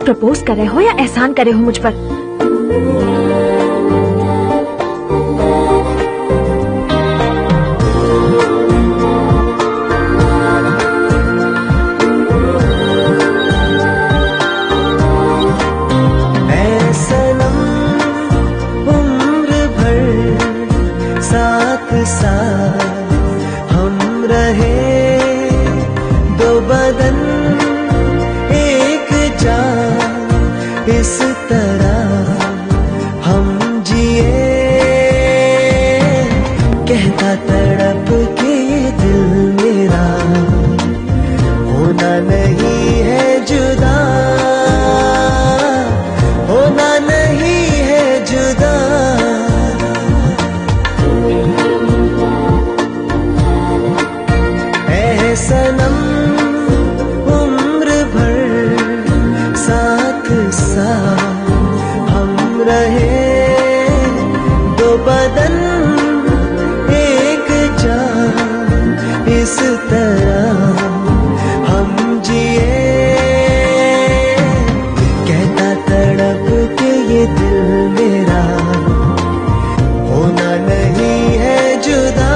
Propose कर रहे हो या एहसान करे हो मुझ पर? हम रहे दो बदन एक जान, इस तरह हम जिए। कहता तड़प के ये दिल मेरा, होना नहीं है जुदा, होना नहीं है जुदा। सनम उम्र भर साथ साथ हम रहे दो बदन एक जान, इस तरह हम जिए। कहता तड़प के ये दिल मेरा, होना नहीं है जुदा,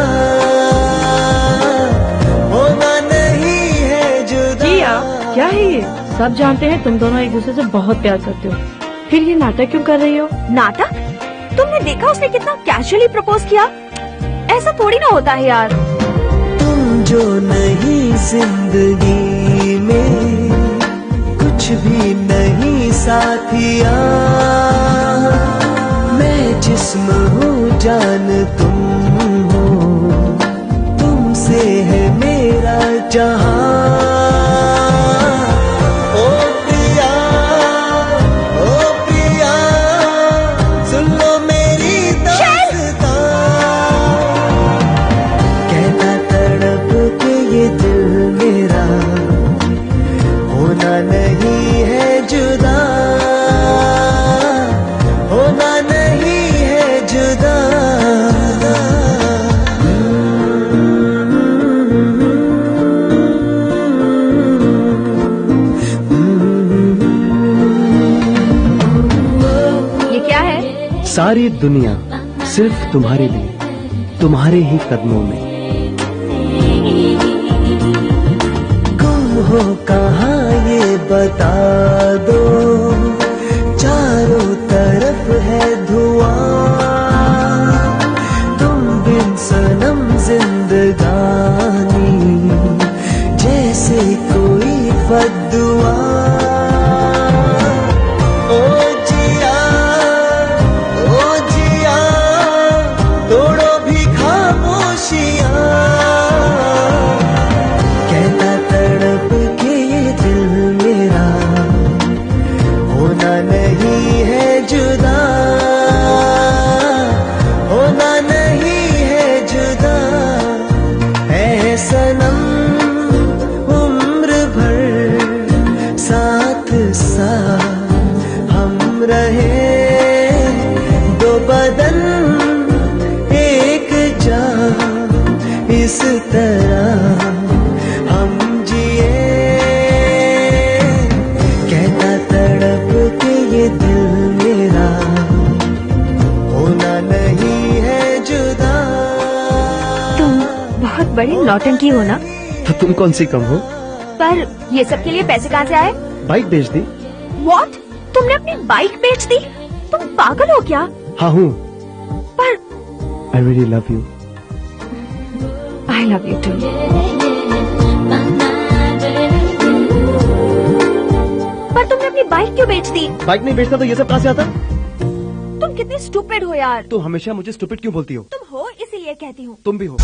क्या है ये? सब जानते हैं तुम दोनों एक दूसरे से बहुत प्यार करते हो, फिर ये नाटक क्यों कर रही हो? नाटक? तुमने देखा उसने कितना कैजुअली प्रपोज किया? ऐसा थोड़ी ना होता है यार। तुम जो नहीं जिंदगी में, कुछ भी नहीं साथिया। मैं जिस्म हूँ जान तुम हो, तुमसे है मेरा जहां। नहीं है जुदा, होना नहीं है जुदा। ये क्या है? सारी दुनिया सिर्फ तुम्हारे लिए, तुम्हारे ही कदमों में। हो कहाँ ये बता दो, चारों तरफ है धुआं। तुम बिन सनम जिंदगानी, जैसे कोई बद्दुआ। ओ जिया, ओ जिया, तोड़ो भी खामोशियां। नहीं है जुदा, होना नहीं है जुदा। ऐ सनम उम्र भर साथ साथ हम रहे दो बदन एक जान, इस तरह हम जिए। कहता तड़प के ये दिल मेरा, होना नहीं है जुदा। तुम बहुत बड़ी नौटंकी हो ना? तो तुम कौन सी कम हो? पर ये सब के लिए पैसे कहाँ से आए? बाइक बेच दी। What? तुमने अपनी बाइक बेच दी? तुम पागल हो क्या? हाँ हूँ। पर I really love you. I love you too. पर तुमने अपनी बाइक क्यों बेच दी? बाइक नहीं बेचता तो ये सब कहाँ से आता? तुम कितनी स्टूपिड हो यार। तुम हमेशा मुझे स्टूपिड क्यों बोलती हो? तुम हो इसीलिए कहती हूँ। तुम भी हो।